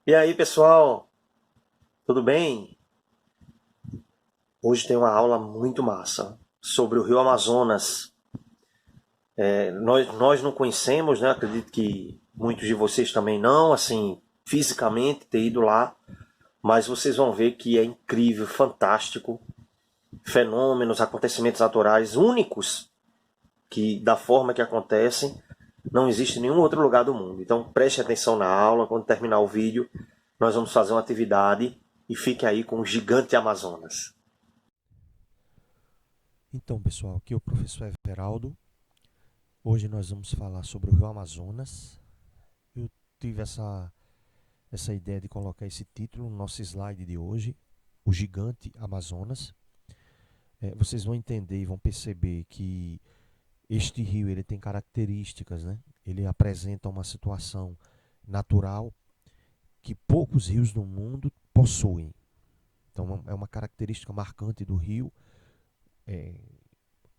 E aí, pessoal, tudo bem? Hoje tem uma aula muito massa sobre o Rio Amazonas. Nós não conhecemos, né? Acredito que muitos de vocês também não, assim, fisicamente ter ido lá, mas vocês vão ver que é incrível, fantástico, fenômenos, acontecimentos naturais únicos que da forma que acontecem não existe em nenhum outro lugar do mundo. Então preste atenção na aula, quando terminar o vídeo, nós vamos fazer uma atividade e fique aí com o gigante Amazonas. Então, pessoal, aqui é o professor Everaldo. Hoje nós vamos falar sobre o Rio Amazonas. Eu tive essa ideia de colocar esse título no nosso slide de hoje, o Gigante Amazonas. Vocês vão entender e vão perceber que este rio ele tem características, né? Ele apresenta uma situação natural que poucos rios do mundo possuem. Então, é uma característica marcante do rio, é,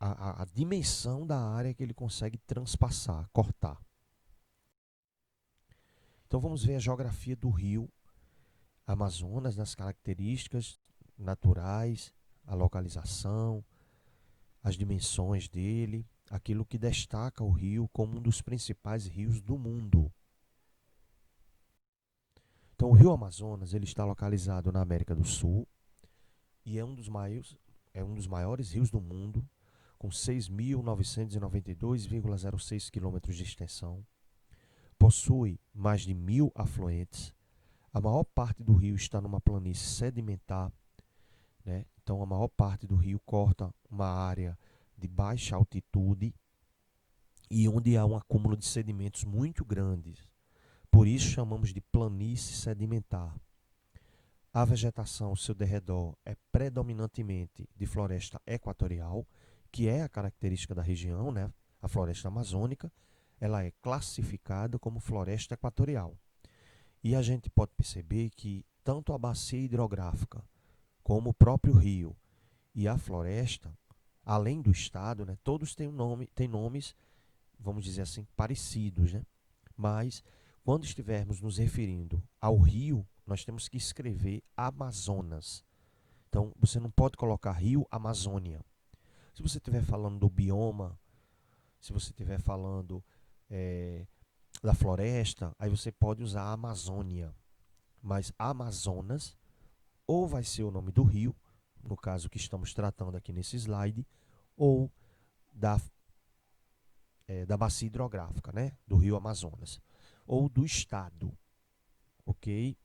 a dimensão da área que ele consegue transpassar, cortar. Então vamos ver a geografia do rio Amazonas, nas características naturais, a localização, as dimensões dele, aquilo que destaca o rio como um dos principais rios do mundo. Então o rio Amazonas ele está localizado na América do Sul e é um dos maiores rios do mundo, com 6.992,06 quilômetros de extensão. Possui mais de 1.000 afluentes. A maior parte do rio está numa planície sedimentar, né? Então, a maior parte do rio corta uma área de baixa altitude e onde há um acúmulo de sedimentos muito grandes. Por isso, chamamos de planície sedimentar. A vegetação ao seu derredor é predominantemente de floresta equatorial, que é a característica da região, né? A floresta amazônica, ela é classificada como floresta equatorial. E a gente pode perceber que tanto a bacia hidrográfica como o próprio rio e a floresta, além do estado, né, todos têm nomes, vamos dizer assim, parecidos, né? Mas quando estivermos nos referindo ao rio, nós temos que escrever Amazonas. Então, você não pode colocar Rio Amazônia. Se você estiver falando do bioma, se você estiver falando eh, da floresta, aí você pode usar a Amazônia. Mas Amazonas ou vai ser o nome do rio, no caso que estamos tratando aqui nesse slide, ou da, da bacia hidrográfica, né, do rio Amazonas, ou do estado, ok?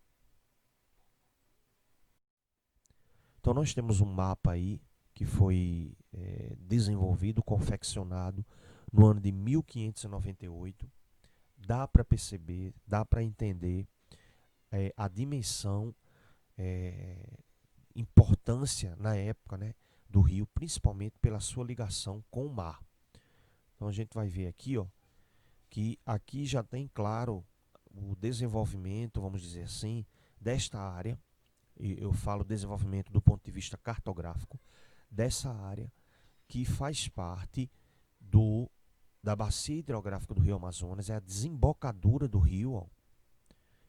Então nós temos um mapa aí que foi desenvolvido, confeccionado no ano de 1598. Dá para perceber, dá para entender a dimensão, é, importância na época, né, do rio, principalmente pela sua ligação com o mar. Então a gente vai ver aqui, ó, que aqui já tem claro o desenvolvimento, vamos dizer assim, desta área. E eu falo desenvolvimento do ponto de vista cartográfico dessa área que faz parte do da bacia hidrográfica do Rio Amazonas, é a desembocadura do rio. Ó.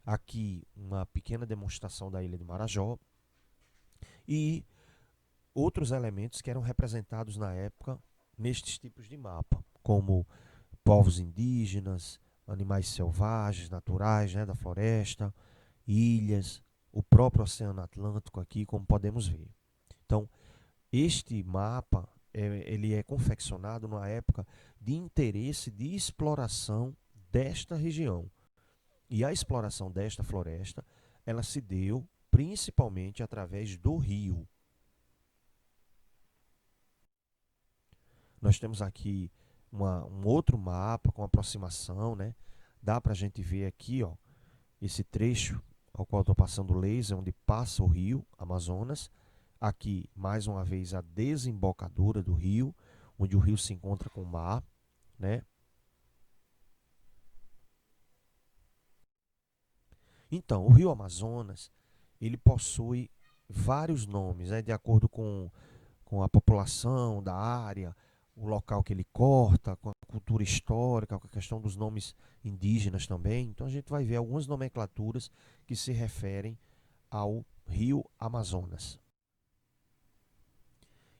Aqui uma pequena demonstração da ilha de Marajó e outros elementos que eram representados na época nestes tipos de mapa, como povos indígenas, animais selvagens, naturais, né, da floresta, ilhas, o próprio Oceano Atlântico aqui, como podemos ver. Então, este mapa ele é confeccionado numa época de interesse de exploração desta região. E a exploração desta floresta, ela se deu principalmente através do rio. Nós temos aqui um outro mapa com aproximação, né? Dá para a gente ver aqui, ó, esse trecho ao qual estou passando o laser, onde passa o rio Amazonas. Aqui, mais uma vez, a desembocadura do rio, onde o rio se encontra com o mar, né? Então, o rio Amazonas, ele possui vários nomes, né? De acordo com a população da área, o local que ele corta, com a cultura histórica, com a questão dos nomes indígenas também. Então a gente vai ver algumas nomenclaturas que se referem ao rio Amazonas.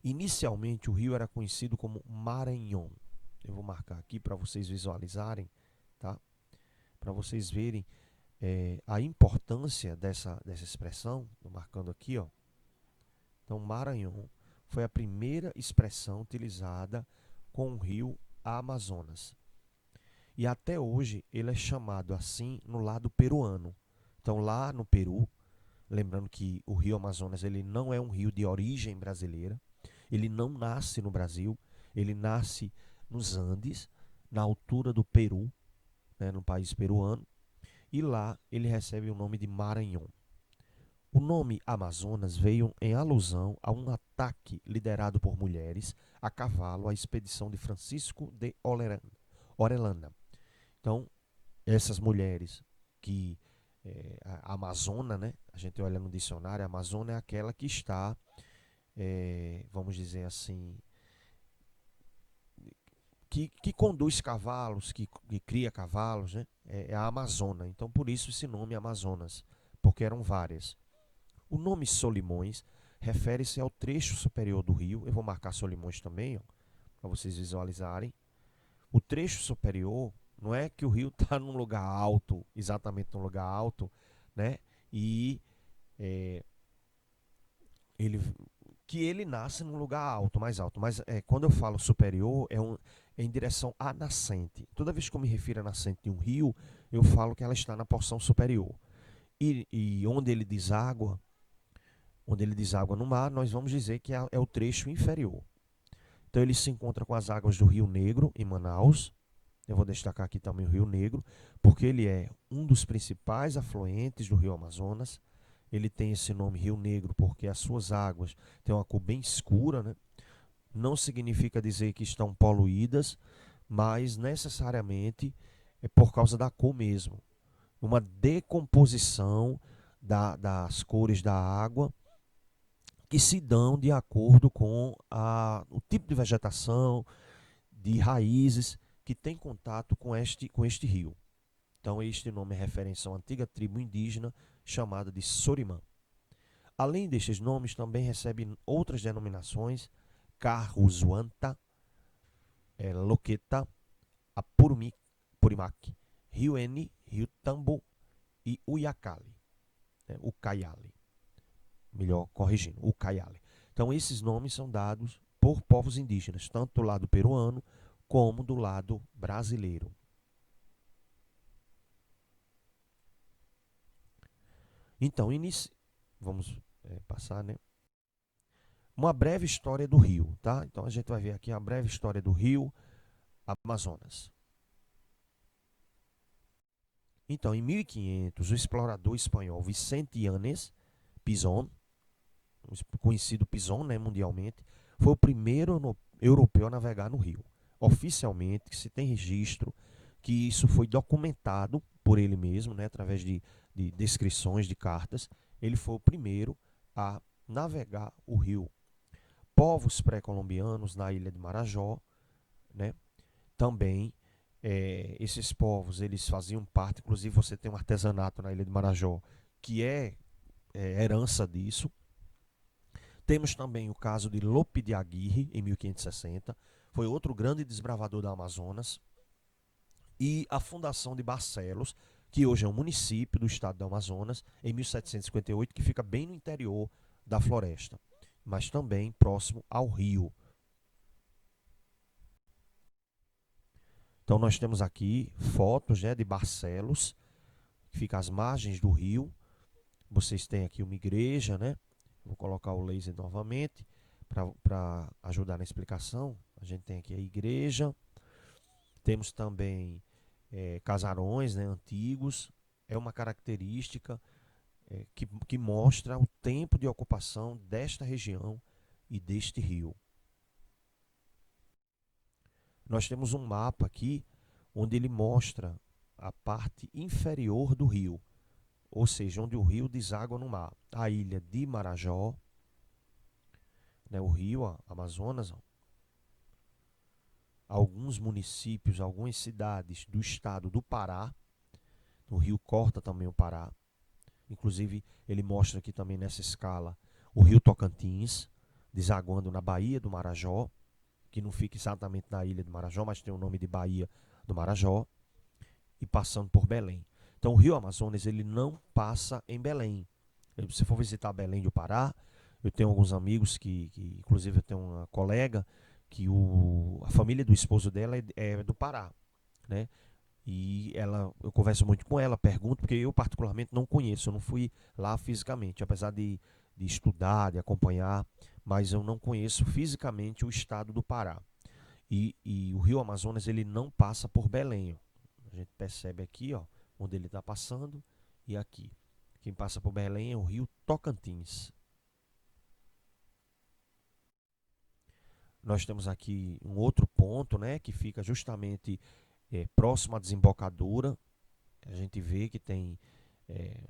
Inicialmente o rio era conhecido como Maranhão. Eu vou marcar aqui para vocês visualizarem, tá? Para vocês verem a importância dessa expressão. Estou marcando aqui, ó. Então, Maranhão foi a primeira expressão utilizada com o rio Amazonas. E até hoje ele é chamado assim no lado peruano. Então, lá no Peru, lembrando que o rio Amazonas ele não é um rio de origem brasileira, ele não nasce no Brasil, ele nasce nos Andes, na altura do Peru, né, no país peruano, e lá ele recebe o nome de Maranhão. O nome Amazonas veio em alusão a um ataque liderado por mulheres a cavalo à expedição de Francisco de Orellana. Então, essas mulheres que a Amazona, né? A gente olha no dicionário, a Amazona é aquela que está, vamos dizer assim, que conduz cavalos, que cria cavalos, né? É a Amazona. Então, por isso esse nome Amazonas, porque eram várias. O nome Solimões refere-se ao trecho superior do rio. Eu vou marcar Solimões também, para vocês visualizarem. O trecho superior não é que o rio está num lugar alto, exatamente num lugar alto, né? E é, ele que ele nasce num lugar alto, mais alto. Mas quando eu falo superior, é em direção à nascente. Toda vez que eu me refiro à nascente de um rio, eu falo que ela está na porção superior. E onde ele deságua no mar, nós vamos dizer que é o trecho inferior. Então ele se encontra com as águas do Rio Negro, em Manaus. Eu vou destacar aqui também o Rio Negro, porque ele é um dos principais afluentes do Rio Amazonas. Ele tem esse nome Rio Negro porque as suas águas têm uma cor bem escura, né? Não significa dizer que estão poluídas, mas necessariamente é por causa da cor mesmo. Uma decomposição das cores da água que se dão de acordo com o tipo de vegetação, de raízes que tem contato com este rio. Então, este nome é referência a uma antiga tribo indígena chamada de Sorimã. Além destes nomes, também recebe outras denominações: Carruzuanta, Loqueta, Apurimac, Rio N, Rio Tambo e Uiacale, né, Ucaiali. Melhor corrigindo, Ucaiali. Então, esses nomes são dados por povos indígenas, tanto do lado peruano como do lado brasileiro. Então, vamos passar, né? Uma breve história do rio, tá? Então a gente vai ver aqui a breve história do rio Amazonas. Então, em 1500, o explorador espanhol Vicente Yanes Pizón, conhecido Pizón, né, mundialmente, foi o primeiro europeu a navegar no rio. Oficialmente, se tem registro que isso foi documentado por ele mesmo, né, através de descrições de cartas. Ele foi o primeiro a navegar o rio. Povos pré-colombianos na ilha de Marajó, né, também esses povos eles faziam parte, inclusive você tem um artesanato na ilha de Marajó que é herança disso. Temos também o caso de Lope de Aguirre, em 1560, foi outro grande desbravador da Amazonas, e a fundação de Barcelos, que hoje é um município do estado do Amazonas, em 1758, que fica bem no interior da floresta, mas também próximo ao rio. Então nós temos aqui fotos, né, de Barcelos, que fica às margens do rio. Vocês têm aqui uma igreja, né? Vou colocar o laser novamente para ajudar na explicação. A gente tem aqui a igreja. Temos também casarões, né, antigos. É uma característica que mostra o tempo de ocupação desta região e deste rio. Nós temos um mapa aqui onde ele mostra a parte inferior do rio, ou seja, onde o rio deságua no mar. A ilha de Marajó, né, o rio Amazonas, alguns municípios, algumas cidades do estado do Pará. O rio corta também o Pará. Inclusive, ele mostra aqui também nessa escala o rio Tocantins, desaguando na Baía do Marajó, que não fica exatamente na ilha do Marajó, mas tem o nome de Baía do Marajó, e passando por Belém. Então, o rio Amazonas ele não passa em Belém. Se você for visitar Belém do Pará, eu tenho alguns amigos inclusive eu tenho uma colega que a família do esposo dela é do Pará, né? E eu converso muito com ela, pergunto, porque eu particularmente não conheço, eu não fui lá fisicamente, apesar de estudar, de acompanhar, mas eu não conheço fisicamente o estado do Pará. E o rio Amazonas ele não passa por Belém. A gente percebe aqui, ó, onde ele está passando e aqui. Quem passa por Belém é o rio Tocantins. Nós temos aqui um outro ponto, né, que fica justamente próximo à desembocadura. A gente vê que tem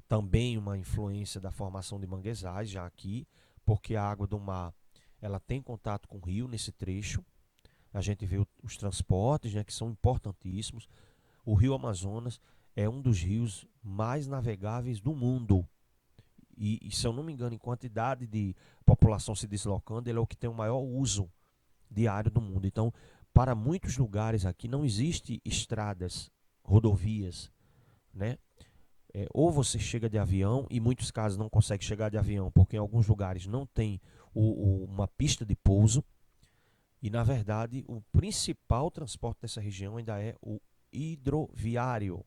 também uma influência da formação de manguezais já aqui, porque a água do mar ela tem contato com o rio nesse trecho. A gente vê os transportes, né, que são importantíssimos. O rio Amazonas é um dos rios mais navegáveis do mundo. E se eu não me engano, em quantidade de população se deslocando, ele é o que tem o maior uso diário do mundo. Então, para muitos lugares aqui não existe estradas, rodovias, né? Ou você chega de avião, e em muitos casos não consegue chegar de avião, porque em alguns lugares não tem uma pista de pouso. E, na verdade, o principal transporte dessa região ainda é o hidroviário.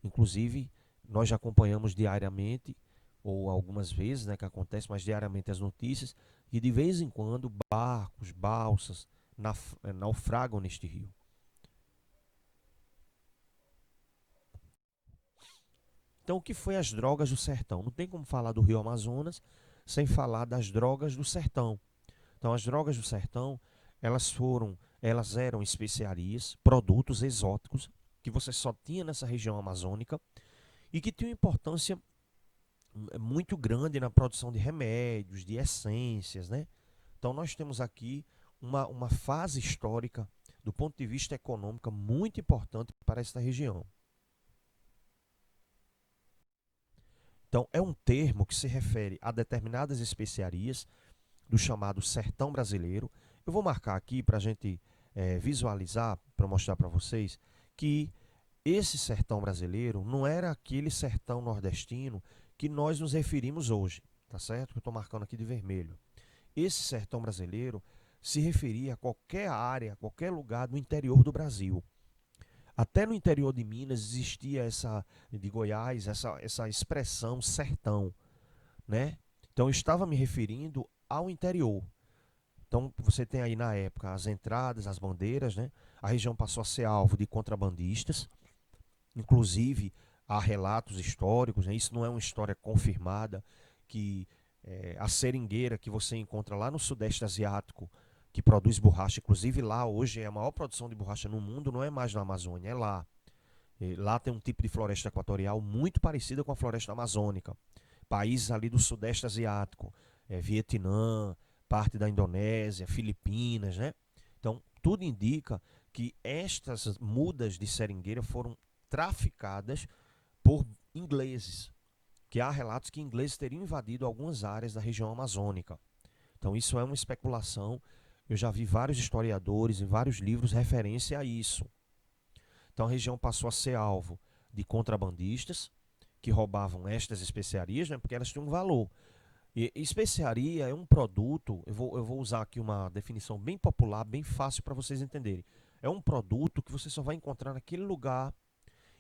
Inclusive, nós já acompanhamos diariamente, ou algumas vezes, né, que acontece, mas diariamente as notícias, e de vez em quando barcos, balsas naufragam neste rio. Então, o que foi as drogas do sertão? Não tem como falar do rio Amazonas sem falar das drogas do sertão. Então, as drogas do sertão, elas eram especiarias, produtos exóticos que você só tinha nessa região amazônica e que tinham importância muito grande na produção de remédios, de essências, né? Então nós temos aqui uma fase histórica, do ponto de vista econômico, muito importante para esta região. Então é um termo que se refere a determinadas especiarias do chamado sertão brasileiro. Eu vou marcar aqui para a gente visualizar, para mostrar para vocês que esse sertão brasileiro não era aquele sertão nordestino que nós nos referimos hoje, tá certo? Eu estou marcando aqui de vermelho. Esse sertão brasileiro se referia a qualquer área, qualquer lugar do interior do Brasil. Até no interior de Minas existia de Goiás, essa expressão sertão, né? Então eu estava me referindo ao interior. Então você tem aí na época as entradas, as bandeiras, né? A região passou a ser alvo de contrabandistas, inclusive há relatos históricos, né? Isso não é uma história confirmada, que a seringueira que você encontra lá no Sudeste Asiático, que produz borracha, inclusive lá hoje é a maior produção de borracha no mundo, não é mais na Amazônia, é lá. E lá tem um tipo de floresta equatorial muito parecida com a floresta amazônica. Países ali do Sudeste Asiático, Vietnã, parte da Indonésia, Filipinas, né? Então, tudo indica que estas mudas de seringueira foram traficadas por ingleses, que há relatos que ingleses teriam invadido algumas áreas da região amazônica. Então isso é uma especulação, eu já vi vários historiadores em vários livros referência a isso. Então a região passou a ser alvo de contrabandistas que roubavam estas especiarias, né, porque elas tinham um valor. E especiaria é um produto, eu vou usar aqui uma definição bem popular, bem fácil para vocês entenderem. É um produto que você só vai encontrar naquele lugar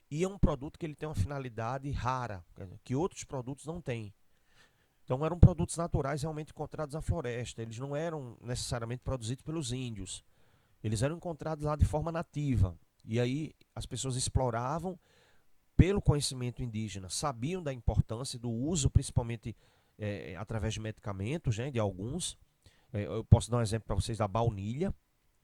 e é um produto que ele tem uma finalidade rara, que outros produtos não têm. Então eram produtos naturais realmente encontrados na floresta, eles não eram necessariamente produzidos pelos índios, eles eram encontrados lá de forma nativa. E aí as pessoas exploravam pelo conhecimento indígena, sabiam da importância do uso, principalmente através de medicamentos, né, de alguns. Eu posso dar um exemplo para vocês da baunilha.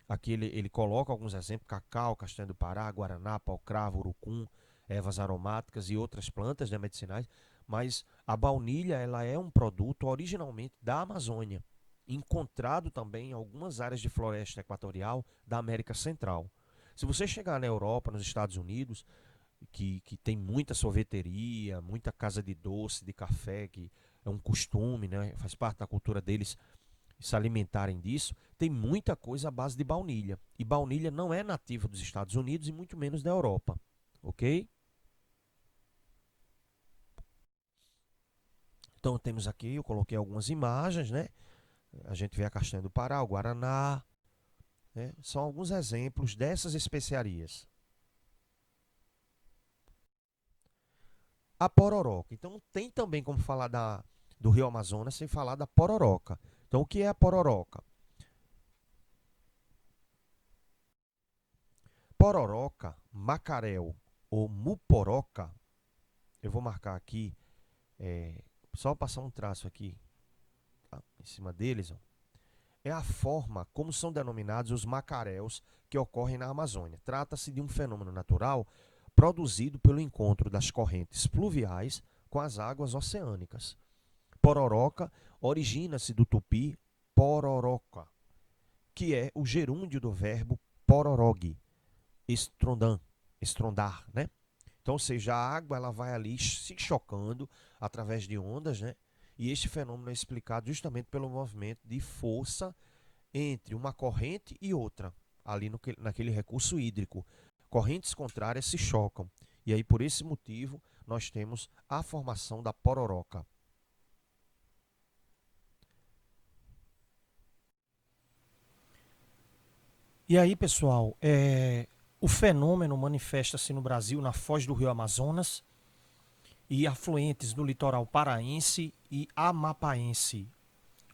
Aqui ele coloca alguns exemplos: cacau, castanha do Pará, guaraná, pau-cravo, urucum, ervas aromáticas e outras plantas, né, medicinais. Mas a baunilha ela é um produto originalmente da Amazônia, encontrado também em algumas áreas de floresta equatorial da América Central. Se você chegar na Europa, nos Estados Unidos, que tem muita sorveteria, muita casa de doce, de café, que é um costume, né? Faz parte da cultura deles se alimentarem disso, tem muita coisa à base de baunilha. E baunilha não é nativa dos Estados Unidos e muito menos da Europa, ok? Então temos aqui, eu coloquei algumas imagens, né? A gente vê a castanha do Pará, o Guaraná, né? São alguns exemplos dessas especiarias. A pororoca. Então não tem também como falar do Rio Amazonas sem falar da pororoca. Então o que é a pororoca? Pororoca, macaréu ou muporoca, eu vou marcar aqui, só passar um traço aqui, tá? Em cima deles, ó. É a forma como são denominados os macaréus que ocorrem na Amazônia. Trata-se de um fenômeno natural produzido pelo encontro das correntes pluviais com as águas oceânicas. Pororoca origina-se do tupi pororoca, que é o gerúndio do verbo pororogue, estrondar, né? Então, ou seja, a água ela vai ali se chocando através de ondas, né? E este fenômeno é explicado justamente pelo movimento de força entre uma corrente e outra, ali naquele recurso hídrico. Correntes contrárias se chocam. E aí, por esse motivo, nós temos a formação da pororoca. E aí, pessoal, o fenômeno manifesta-se no Brasil na foz do Rio Amazonas e afluentes do litoral paraense e amapaense,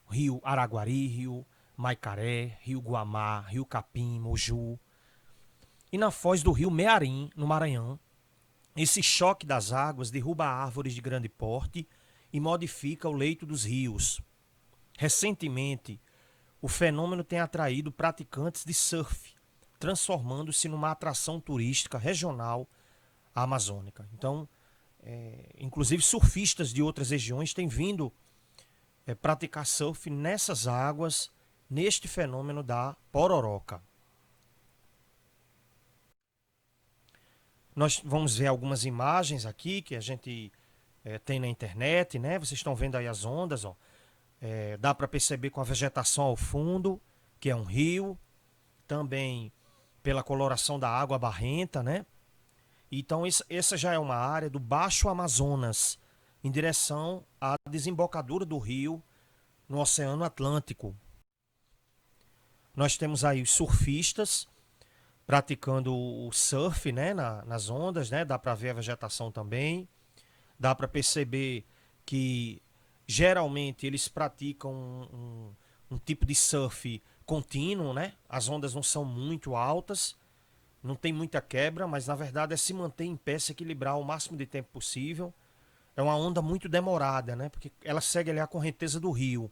Rio Araguari, Rio Maicaré, Rio Guamá, Rio Capim, Moju, e na foz do Rio Mearim, no Maranhão. Esse choque das águas derruba árvores de grande porte e modifica o leito dos rios. Recentemente, o fenômeno tem atraído praticantes de surf, transformando-se numa atração turística regional amazônica. Então, inclusive surfistas de outras regiões têm vindo praticar surf nessas águas, neste fenômeno da pororoca. Nós vamos ver algumas imagens aqui que a gente tem na internet, né? Vocês estão vendo aí as ondas, ó. Dá para perceber com a vegetação ao fundo, que é um rio, também pela coloração da água barrenta, né? Então essa já é uma área do Baixo Amazonas, em direção à desembocadura do rio no Oceano Atlântico. Nós temos aí os surfistas praticando o surf, né, nas ondas, né? Dá para ver a vegetação também. Dá para perceber que geralmente eles praticam um tipo de surf contínuo, né? As ondas não são muito altas, não tem muita quebra, mas na verdade é se manter em pé, se equilibrar o máximo de tempo possível. É uma onda muito demorada, né? Porque ela segue ali a correnteza do rio.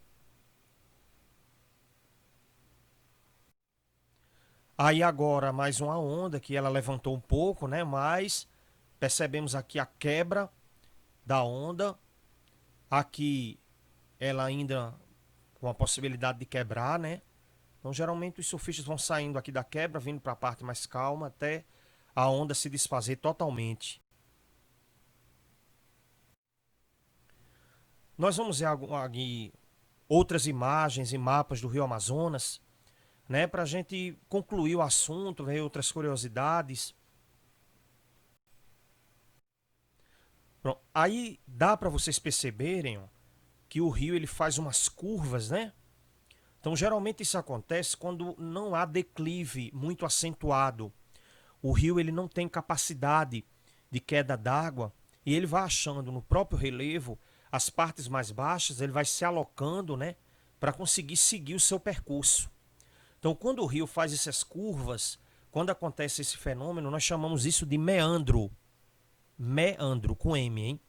Aí agora mais uma onda que ela levantou um pouco, né? Mas percebemos aqui a quebra da onda. Aqui ela ainda com a possibilidade de quebrar, né? Então geralmente os surfistas vão saindo aqui da quebra, vindo para a parte mais calma até a onda se desfazer totalmente. Nós vamos ver aqui outras imagens e mapas do Rio Amazonas, né, para a gente concluir o assunto, ver outras curiosidades. Pronto. Aí dá para vocês perceberem, ó, que o rio ele faz umas curvas, né? Então geralmente isso acontece quando não há declive muito acentuado. O rio ele não tem capacidade de queda d'água e ele vai achando no próprio relevo as partes mais baixas, ele vai se alocando, né, para conseguir seguir o seu percurso. Então, quando o rio faz essas curvas, quando acontece esse fenômeno, nós chamamos isso de meandro. Meandro, com M, hein?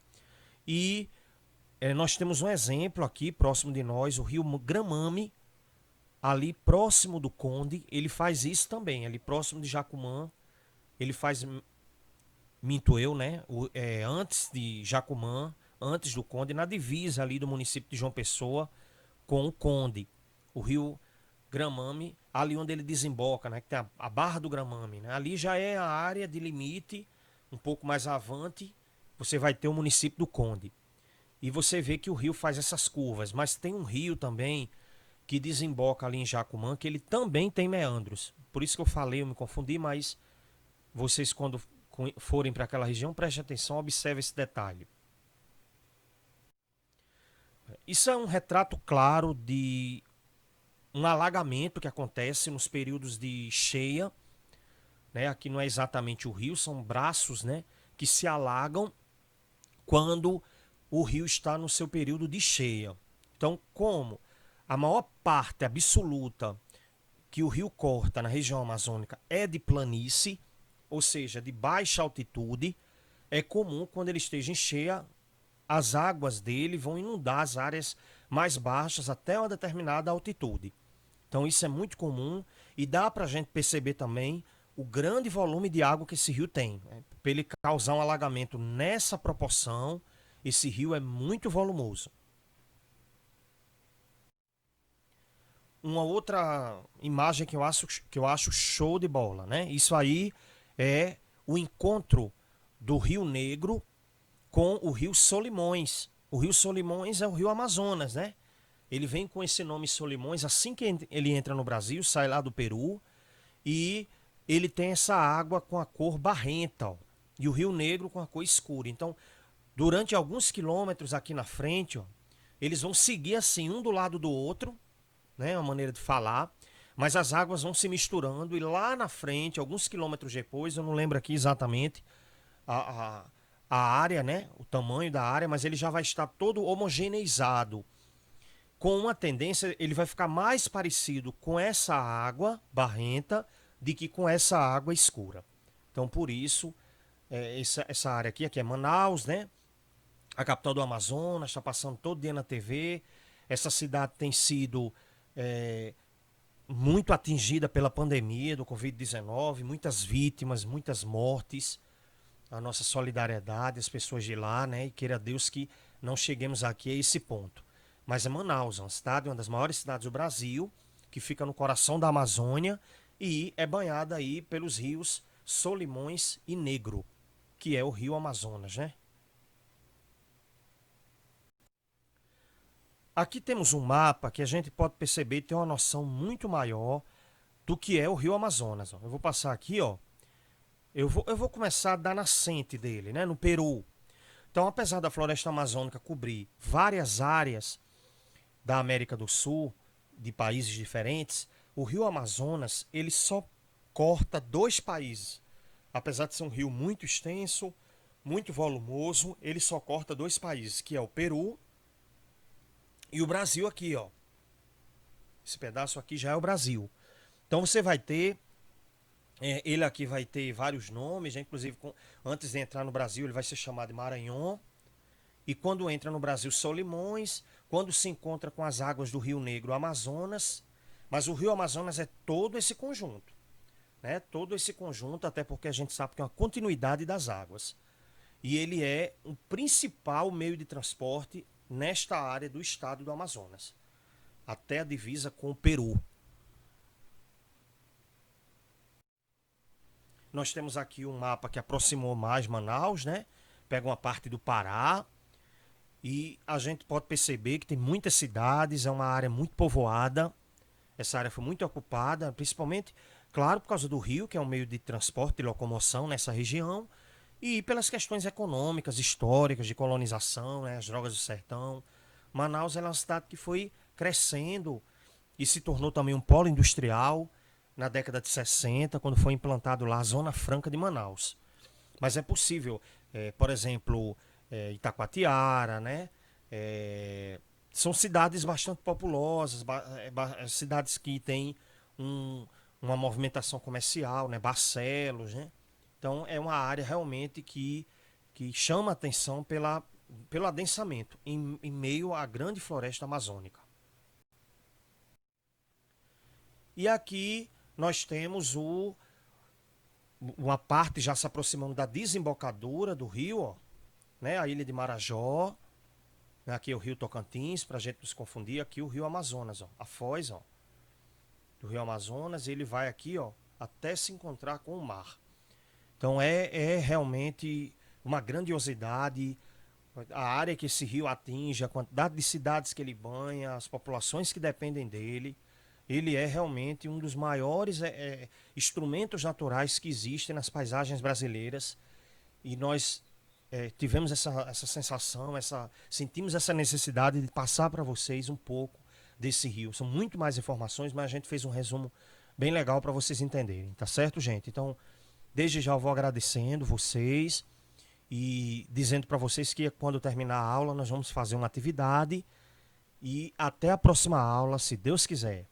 E nós temos um exemplo aqui, próximo de nós, o rio Gramame, ali próximo do Conde, ele faz isso também. Ali próximo de Jacumã, ele faz, minto eu, né? Antes de Jacumã, antes do Conde, na divisa ali do município de João Pessoa com o Conde. o rio Gramame, ali onde ele desemboca, né, que tem a Barra do Gramame, né, ali já é a área de limite, um pouco mais avante, você vai ter o município do Conde. E você vê que o rio faz essas curvas, mas tem um rio também que desemboca ali em Jacumã, que ele também tem meandros. Por isso que eu falei, eu me confundi, mas vocês quando forem para aquela região, prestem atenção, observe esse detalhe. Isso é um retrato claro de um alagamento que acontece nos períodos de cheia, né? Aqui não é exatamente o rio, são braços, né, que se alagam quando o rio está no seu período de cheia. Então, como a maior parte absoluta que o rio corta na região amazônica é de planície, ou seja, de baixa altitude, é comum quando ele esteja em cheia, as águas dele vão inundar as áreas mais baixas até uma determinada altitude. Então isso é muito comum e dá para a gente perceber também o grande volume de água que esse rio tem. Para ele causar um alagamento nessa proporção, esse rio é muito volumoso. Uma outra imagem que eu acho show de bola, né? Isso aí é o encontro do Rio Negro com o Rio Solimões. O Rio Solimões é o Rio Amazonas, né? Ele vem com esse nome Solimões assim que ele entra no Brasil, sai lá do Peru e ele tem essa água com a cor barrenta, ó, e o Rio Negro com a cor escura. Então, durante alguns quilômetros aqui na frente, ó, eles vão seguir assim um do lado do outro, né, uma maneira de falar, mas as águas vão se misturando e lá na frente, alguns quilômetros depois, eu não lembro aqui exatamente a, a, a área, né, o tamanho da área, mas ele já vai estar todo homogeneizado. Com uma tendência, ele vai ficar mais parecido com essa água barrenta do que com essa água escura. Então, por isso, essa área aqui é Manaus, né? A capital do Amazonas, está passando todo dia na TV. Essa cidade tem sido muito atingida pela pandemia do Covid-19, muitas vítimas, muitas mortes. A nossa solidariedade, as pessoas de lá, né? E queira Deus que não cheguemos aqui a esse ponto. Mas é Manaus, uma cidade, uma das maiores cidades do Brasil, que fica no coração da Amazônia e é banhada aí pelos rios Solimões e Negro, que é o rio Amazonas, né? Aqui temos um mapa que a gente pode perceber e ter uma noção muito maior do que é o rio Amazonas. Ó. Eu vou passar aqui, ó. Eu vou começar da nascente dele, né? No Peru. Então, apesar da floresta amazônica cobrir várias áreas da América do Sul, de países diferentes, o rio Amazonas ele só corta dois países. Apesar de ser um rio muito extenso, muito volumoso, ele só corta dois países, que é o Peru e o Brasil aqui, ó. Esse pedaço aqui já é o Brasil. Então você vai ter, ele aqui vai ter vários nomes, né? Inclusive antes de entrar no Brasil ele vai ser chamado de Maranhão. E quando entra no Brasil, Solimões, quando se encontra com as águas do Rio Negro, Amazonas. Mas o Rio Amazonas é todo esse conjunto, né? Todo esse conjunto, até porque a gente sabe que é uma continuidade das águas. E ele é o principal meio de transporte nesta área do estado do Amazonas, até a divisa com o Peru. Nós temos aqui um mapa que aproximou mais Manaus, né? Pega uma parte do Pará. E a gente pode perceber que tem muitas cidades, é uma área muito povoada. Essa área foi muito ocupada, principalmente, claro, por causa do rio, que é um meio de transporte e locomoção nessa região, e pelas questões econômicas, históricas, de colonização, né, as drogas do sertão. Manaus é uma cidade que foi crescendo e se tornou também um polo industrial na década de 60, quando foi implantado lá a Zona Franca de Manaus. Mas é possível, por exemplo, Itacoatiara, né? São cidades bastante populosas, cidades que têm uma movimentação comercial, né? Barcelos, né? Então é uma área realmente que chama a atenção pelo adensamento em meio à grande floresta amazônica. E aqui nós temos uma parte já se aproximando da desembocadura do rio, ó, né? A ilha de Marajó, Aqui é o rio Tocantins, para a gente não se confundir, aqui o rio Amazonas, ó, a foz, ó, do rio Amazonas, ele vai aqui, ó, até se encontrar com o mar. Então é realmente uma grandiosidade, a área que esse rio atinge, a quantidade de cidades que ele banha, as populações que dependem dele. Ele é realmente um dos maiores instrumentos naturais que existem nas paisagens brasileiras. E nós tivemos essa sensação, sentimos essa necessidade de passar para vocês um pouco desse rio. São muito mais informações, mas a gente fez um resumo bem legal para vocês entenderem, tá certo, gente? Então, desde já eu vou agradecendo vocês e dizendo para vocês que quando terminar a aula nós vamos fazer uma atividade e até a próxima aula, se Deus quiser.